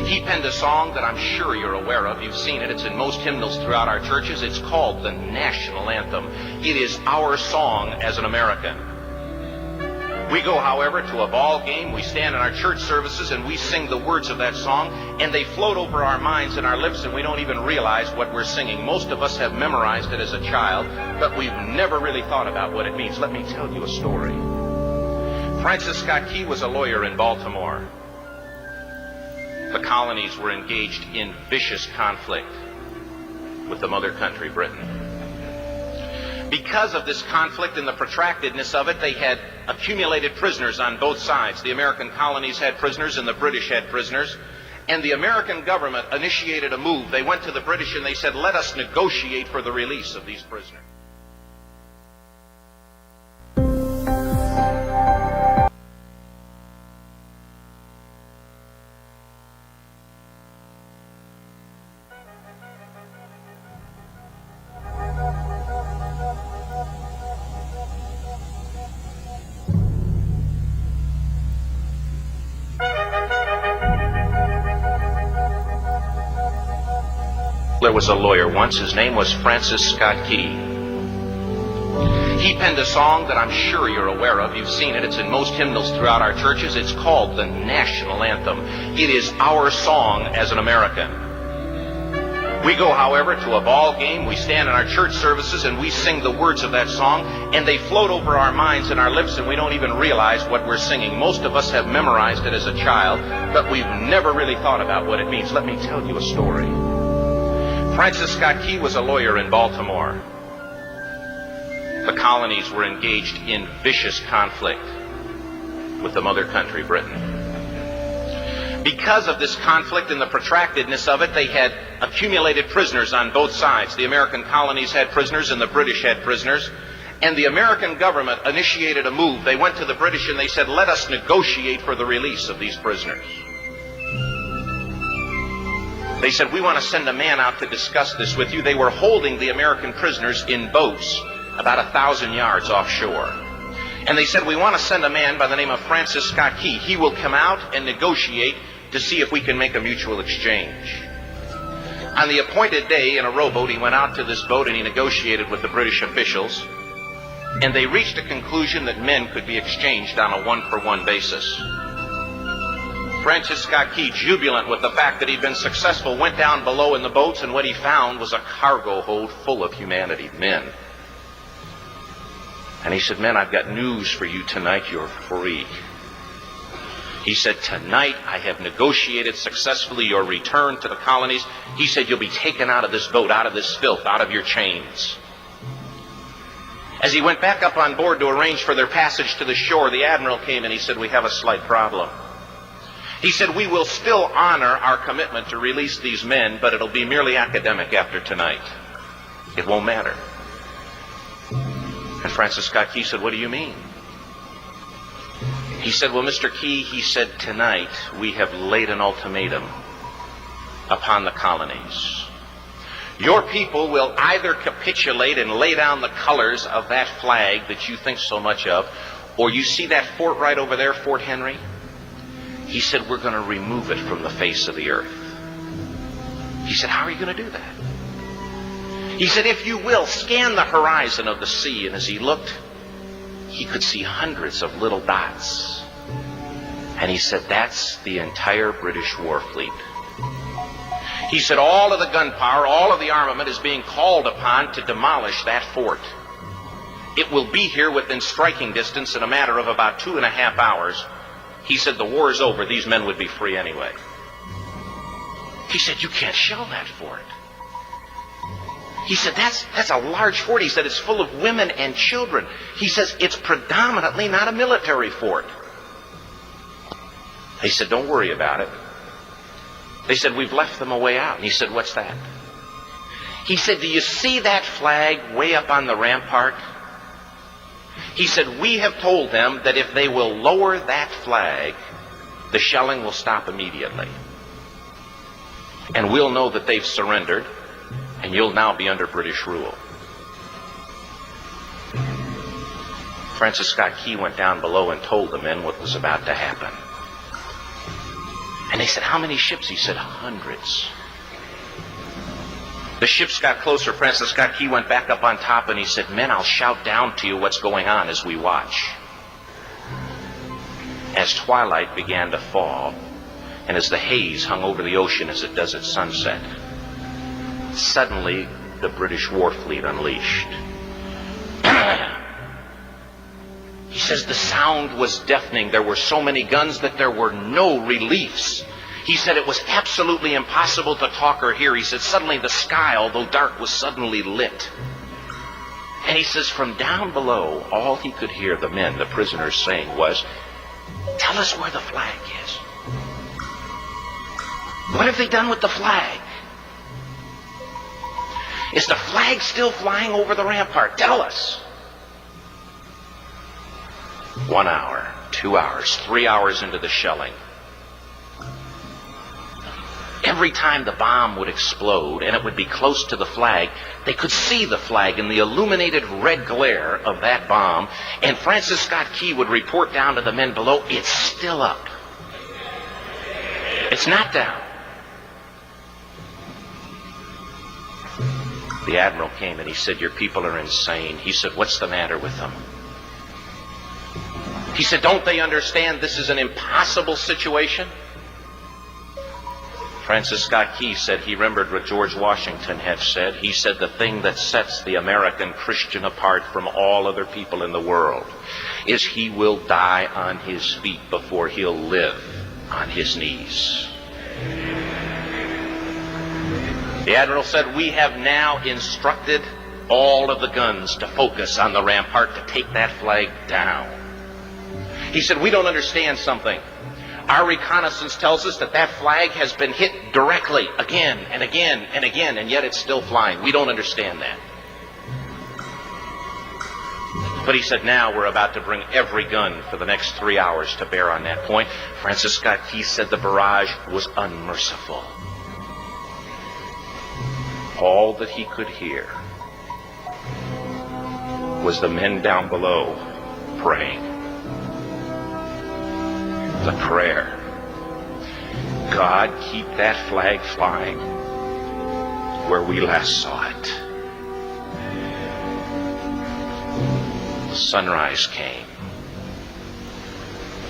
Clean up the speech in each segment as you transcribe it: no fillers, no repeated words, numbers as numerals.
He penned a song that I'm sure you're aware of. You've seen it. It's in most hymnals throughout our churches. It's called the national anthem. It is our song as an American. We go, however, to a ball game. We stand in our church services and we sing the words of that song, and they float over our minds and our lips, and we don't even realize what we're singing. Most of us have memorized it as a child, but we've never really thought about what it means. Let me tell you a story. Francis Scott Key was a lawyer in Baltimore. The colonies were engaged in vicious conflict with the mother country, Britain. Because of this conflict and the protractedness of it, they had accumulated prisoners on both sides. The American colonies had prisoners and the British had prisoners. And the American government initiated a move. They went to the British and they said, let us negotiate for the release of these prisoners. There was a lawyer once. His name was Francis Scott Key. He penned a song that I'm sure you're aware of. You've seen it. It's in most hymnals throughout our churches. It's called the national anthem. It is our song as an American. We go, however, to a ball game. We stand in our church services and we sing the words of that song, and they float over our minds and our lips, and we don't even realize what we're singing. Most of us have memorized it as a child, but we've never really thought about what it means. Let me tell you a story. Francis Scott Key was a lawyer in Baltimore. The colonies were engaged in vicious conflict with the mother country, Britain. Because of this conflict and the protractedness of it, they had accumulated prisoners on both sides. The American colonies had prisoners and the British had prisoners. And the American government initiated a move. They went to the British and they said, let us negotiate for the release of these prisoners. They said, we want to send a man out to discuss this with you. They were holding the American prisoners in boats about 1,000 yards offshore. And they said, we want to send a man by the name of Francis Scott Key. He will come out and negotiate to see if we can make a mutual exchange. On the appointed day, in a rowboat, he went out to this boat and he negotiated with the British officials. And they reached a conclusion that men could be exchanged on a one-for-one basis. Francis Scott Key, jubilant with the fact that he'd been successful, went down below in the boats, and what he found was a cargo hold full of humanity, men. And he said, men, I've got news for you tonight. You're free. He said, tonight I have negotiated successfully your return to the colonies. He said, you'll be taken out of this boat, out of this filth, out of your chains. As he went back up on board to arrange for their passage to the shore, the admiral came and he said, we have a slight problem. He said, we will still honor our commitment to release these men, but it'll be merely academic after tonight. It won't matter. And Francis Scott Key said, what do you mean? He said, well, Mr. Key, he said, tonight we have laid an ultimatum upon the colonies. Your people will either capitulate and lay down the colors of that flag that you think so much of, or you see that fort right over there, Fort Henry? He said, we're going to remove it from the face of the earth. He said, how are you going to do that? He said, if you will, scan the horizon of the sea. And as he looked, he could see hundreds of little dots. And he said, that's the entire British war fleet. He said, all of the gunpowder, all of the armament is being called upon to demolish that fort. It will be here within striking distance in a matter of about 2.5 hours. He said, the war is over. These men would be free anyway. He said, you can't shell that fort. He said, that's a large fort. He said, it's full of women and children. He says, it's predominantly not a military fort. He said, don't worry about it. They said, we've left them a way out. And he said, what's that? He said, do you see that flag way up on the rampart? He said, we have told them that if they will lower that flag, the shelling will stop immediately. And we'll know that they've surrendered, and you'll now be under British rule. Francis Scott Key went down below and told the men what was about to happen. And they said, how many ships? He said, hundreds. The ships got closer. Francis Scott Key went back up on top and he said, men, I'll shout down to you what's going on as we watch. As twilight began to fall, and as the haze hung over the ocean as it does at sunset, suddenly the British war fleet unleashed. He says the sound was deafening. There were so many guns that there were no reliefs. He said it was absolutely impossible to talk or hear. He said suddenly the sky, although dark, was suddenly lit. And he says from down below, all he could hear the men, the prisoners, saying was, tell us where the flag is. What have they done with the flag? Is the flag still flying over the rampart? Tell us. 1 hour, 2 hours, 3 hours into the shelling, every time the bomb would explode and it would be close to the flag, they could see the flag in the illuminated red glare of that bomb, and Francis Scott Key would report down to the men below, it's still up. It's not down. The admiral came and he said, your people are insane. He said, what's the matter with them? He said, don't they understand this is an impossible situation? Francis Scott Key said he remembered what George Washington had said. He said the thing that sets the American Christian apart from all other people in the world is he will die on his feet before he'll live on his knees. The admiral said, we have now instructed all of the guns to focus on the rampart to take that flag down. He said, we don't understand something. Our reconnaissance tells us that that flag has been hit directly again and again and again, and yet it's still flying. We don't understand that. But he said, now we're about to bring every gun for the next 3 hours to bear on that point. Francis Scott Key said the barrage was unmerciful. All that he could hear was the men down below praying. The prayer, God, keep that flag flying where we last saw it. The sunrise came.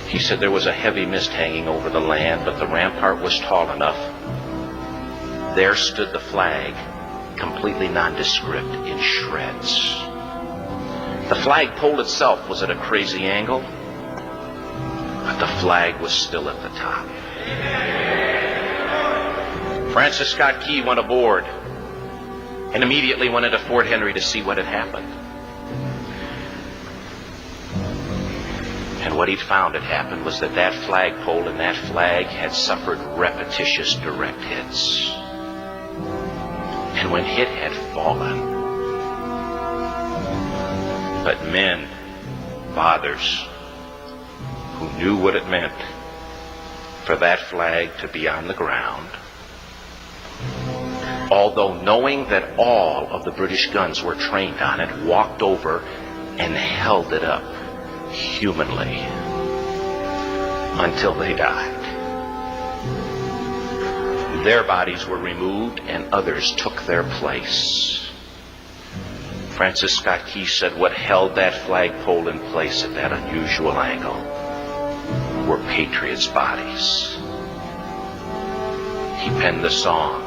He said there was a heavy mist hanging over the land, but the rampart was tall enough. There stood the flag, completely nondescript, in shreds. The flagpole itself was at a crazy angle, but the flag was still at the top. Francis Scott Key went aboard and immediately went into Fort Henry to see what had happened. And what he'd found had happened was that that flagpole and that flag had suffered repetitious direct hits. And when it had fallen, but men, fathers, who knew what it meant for that flag to be on the ground, although knowing that all of the British guns were trained on it, walked over and held it up humanly until they died. Their bodies were removed and others took their place. Francis Scott Key said what held that flagpole in place at that unusual angle were patriots' bodies. He penned the song,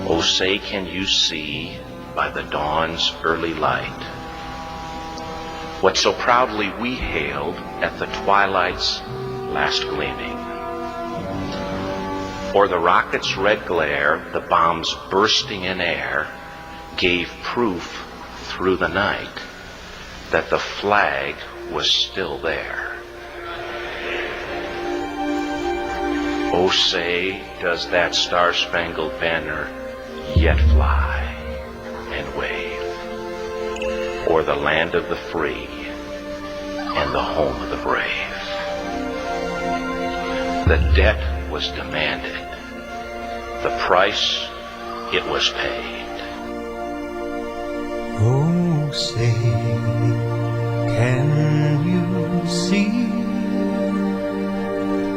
"Oh, say can you see by the dawn's early light what so proudly we hailed at the twilight's last gleaming? Or the rocket's red glare, the bombs bursting in air, gave proof through the night that the flag was still there. Oh, say, does that star-spangled banner yet fly and wave o'er the land of the free and the home of the brave? The debt was demanded. The price, it was paid." Oh, say, can you see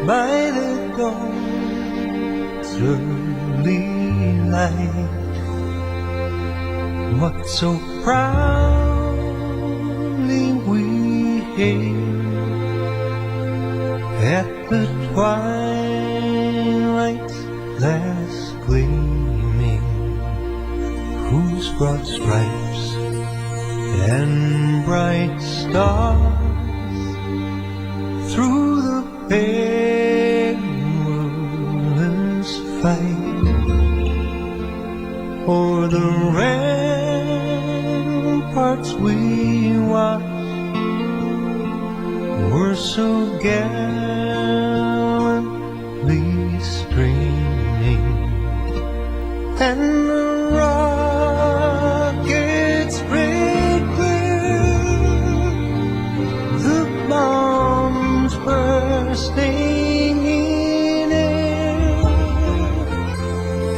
by the dawn's early light, what so proudly we hailed at the twilight's last gleaming, whose broad stripes and bright stars through the perilous fight o'er the ramparts we watched were so gallantly streaming, and the rockets spread clear, the bombs bursting in air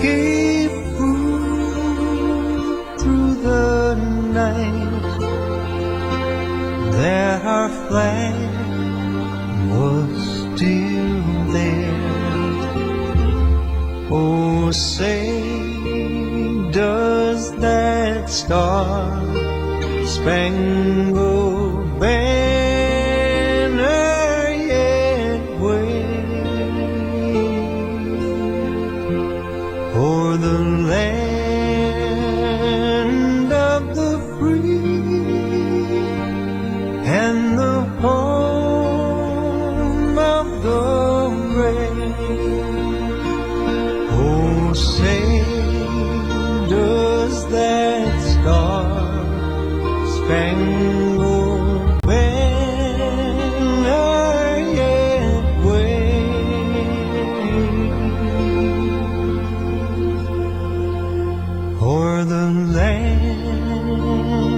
gave proof through the night that our flag was still there. Oh, say, does that star-spangled banner yet wave o'er the land of the free and the home of the brave? Oh, say, does that star-spangled banner yet wave o'er the land